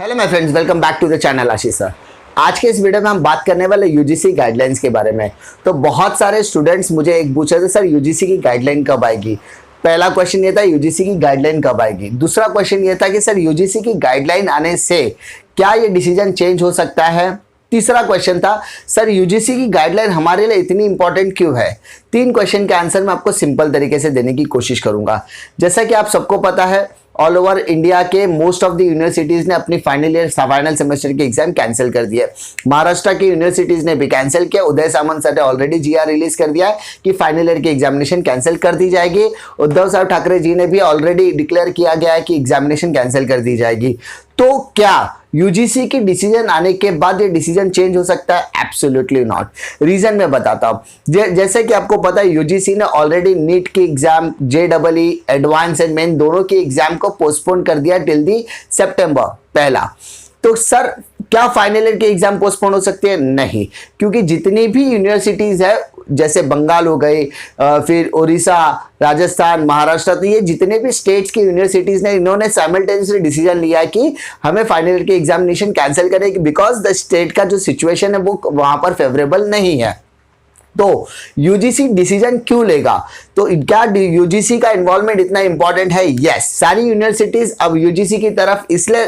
Hello my friends, welcome back to the channel Ashish sir. आज के इस वीडियो में हम बात करने वाले यूजीसी गाइडलाइंस के बारे में। तो बहुत सारे स्टूडेंट्स मुझे एक पूछे थे, सर यूजीसी की गाइडलाइन कब आएगी। पहला क्वेश्चन ये था यूजीसी की गाइडलाइन कब आएगी। दूसरा क्वेश्चन ये था कि सर यूजीसी की गाइडलाइन आने से क्या ये डिसीजन चेंज हो सकता है। तीसरा क्वेश्चन था सर यूजीसी की गाइडलाइन हमारे लिए इतनी इंपॉर्टेंट क्यों है। तीन क्वेश्चन के आंसर मैं आपको सिंपल तरीके से देने की कोशिश करूंगा। जैसा कि आप सबको पता है, ऑल ओवर इंडिया के मोस्ट ऑफ द यूनिवर्सिटीज ने अपनी फाइनल सेमेस्टर के एग्जाम कैंसिल कर दिए। महाराष्ट्र की यूनिवर्सिटीज ने भी कैंसिल किया। उदय सामंत सर ने ऑलरेडी जीआर रिलीज कर दिया है कि फाइनल ईयर की एग्जामिनेशन कैंसिल कर दी जाएगी। उद्धव साहब ठाकरे जी ने भी ऑलरेडी डिक्लेयर किया गया है कि एग्जामिनेशन कैंसिल कर दी जाएगी। तो क्या यूजीसी की डिसीजन आने के बाद ये डिसीजन चेंज हो सकता है? Absolutely not. रीजन मैं बताता हूं। जैसे कि आपको पता है यूजीसी ने ऑलरेडी नीट की exam, JEE advance and main दोनों की एग्जाम को पोस्टपोन कर दिया टिल दी सितंबर पहला। तो सर क्या फाइनल ईयर की एग्जाम पोस्टपोन हो सकती है? नहीं, क्योंकि जितनी भी यूनिवर्सिटीज है जैसे बंगाल हो गई, फिर उड़ीसा, राजस्थान, महाराष्ट्र, तो ये जितने भी स्टेट्स की यूनिवर्सिटीज ने इन्होंने साइमल्टेनियसली डिसीजन लिया है कि हमें फाइनल ईयर की एग्जामिनेशन कैंसिल करें बिकॉज द स्टेट का जो सिचुएशन है वो वहां पर फेवरेबल नहीं है। तो यूजीसी डिसीजन क्यों लेगा? तो क्या यूजीसी का इन्वॉल्वमेंट इतना इंपॉर्टेंट है? यस, सारी यूनिवर्सिटीज अब यूजीसी की तरफ इसलिए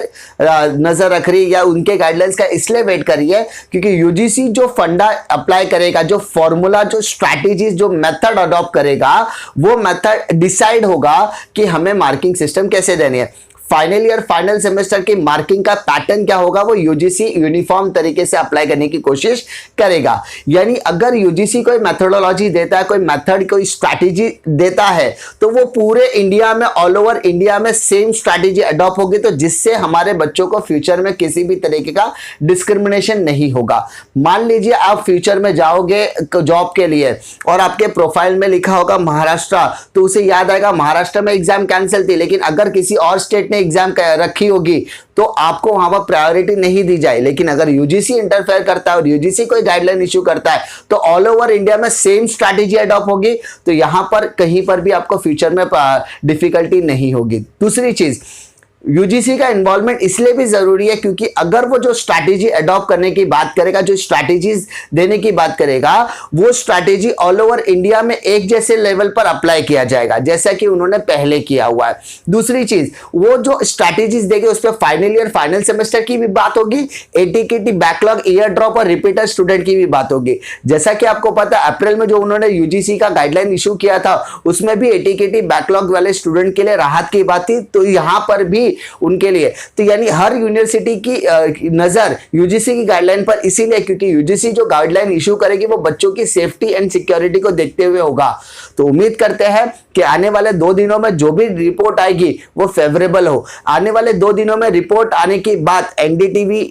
नजर रख रही है या उनके गाइडलाइंस का इसलिए वेट कर रही है क्योंकि यूजीसी जो फंडा अप्लाई करेगा, जो फॉर्मूला, जो स्ट्रैटेजीज, जो मेथड अडॉप्ट करेगा, वो मेथड डिसाइड होगा कि हमें मार्किंग सिस्टम कैसे देनी है। फाइनल ईयर फाइनल सेमेस्टर की मार्किंग का पैटर्न क्या होगा वो यूजीसी यूनिफॉर्म तरीके से अप्लाई करने की कोशिश करेगा। यानी अगर यूजीसी कोई मेथोडोलॉजी देता है, कोई मेथड, कोई स्ट्रैटेजी देता है, तो वो पूरे इंडिया में, ऑल ओवर इंडिया में सेम स्ट्रैटेजी अडॉप्ट होगी, तो जिससे हमारे बच्चों को फ्यूचर में किसी भी तरीके का डिस्क्रिमिनेशन नहीं होगा। मान लीजिए आप फ्यूचर में जाओगे जॉब के लिए और आपके प्रोफाइल में लिखा होगा महाराष्ट्र, तो उसे याद आएगा महाराष्ट्र में एग्जाम कैंसिल थी, लेकिन अगर किसी और स्टेट ने एग्जाम रखी होगी तो आपको वहां पर प्रायोरिटी नहीं दी जाए। लेकिन अगर यूजीसी इंटरफेयर करता है और यूजीसी कोई गाइडलाइन इश्यू करता है तो ऑल ओवर इंडिया में सेम स्ट्रैटेजी अडॉप्ट होगी, तो यहां पर कहीं पर भी आपको फ्यूचर में डिफिकल्टी नहीं होगी। दूसरी चीज, यूजीसी का इन्वॉल्वमेंट इसलिए भी जरूरी है क्योंकि अगर वो जो स्ट्रैटेजी अडॉप्ट करने की बात करेगा, जो स्ट्रैटेजीज देने की बात करेगा, वो स्ट्रैटेजी ऑल ओवर इंडिया में एक जैसे लेवल पर अप्लाई किया जाएगा जैसा कि उन्होंने पहले किया हुआ है। दूसरी चीज, वो जो स्ट्रैटेजीज देंगे उस पर फाइनल ईयर फाइनल सेमेस्टर की भी बात होगी, एटीकेटी, बैकलॉग, ईयर ड्रॉप और रिपीटर स्टूडेंट की भी बात होगी। जैसा कि आपको पता है अप्रैल में जो उन्होंने यूजीसी का गाइडलाइन इशू किया था उसमें भी एटीकेटी बैकलॉग वाले स्टूडेंट के लिए राहत की बात थी, तो यहां पर भी उनके लिए, तो यानी हर यूनिवर्सिटी की नजर यूजीसी की गाइडलाइन पर इसीलिए क्योंकि यूजीसी जो गाइडलाइन इशू करेगी वो बच्चों की सेफ्टी एंड सिक्योरिटी को देखते हुए होगा। तो उम्मीद करते हैं कि आने वाले 2 दिनों में जो भी रिपोर्ट आएगी वो फेवरेबल हो। आने वाले 2 दिनों में रिपोर्ट आने की बात एनडीटीवी,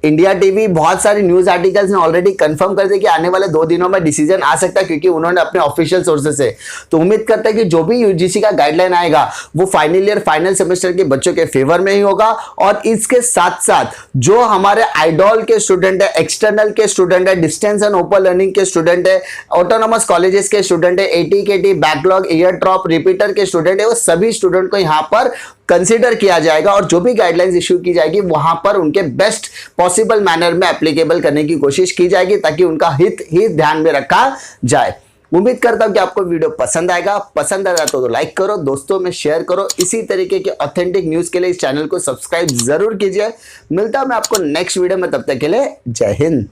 इंडिया टीवी, बहुत सारी न्यूज आर्टिकल्स ने ऑलरेडी कंफर्म कर दिया कि आने वाले 2 दिनों में डिसीजन आ सकता है क्योंकि उन्होंने अपने ऑफिशियल सोर्सेस से। तो उम्मीद करते हैं कि जो भी यूजीसी का गाइडलाइन आएगा वो फाइनल ईयर फाइनल सेमेस्टर के बच्चों के फेवर में ही होगा। और इसके साथ साथ जो हमारे आइडॉल के स्टूडेंट है, एक्सटर्नल के स्टूडेंट है, डिस्टेंस एंड ओपन लर्निंग के स्टूडेंट है, ऑटोनोमस कॉलेजेस के स्टूडेंट है, ATKT, backlog, year drop, repeater के स्टूडेंट है, वो सभी स्टूडेंट को यहाँ पर कंसीडर किया जाएगा और जो भी गाइडलाइंस इशू की जाएगी वहां पर उनके बेस्ट पॉसिबल मैनर में एप्लीकेबल करने की कोशिश की जाएगी ताकि उनका हित ही ध्यान में रखा जाए। उम्मीद करता हूं कि आपको वीडियो पसंद आएगा। पसंद आया तो लाइक करो, दोस्तों में शेयर करो। इसी तरीके के ऑथेंटिक न्यूज के लिए इस चैनल को सब्सक्राइब जरूर कीजिए। मिलता हूं मैं आपको नेक्स्ट वीडियो में, तब तक के लिए जय हिंद।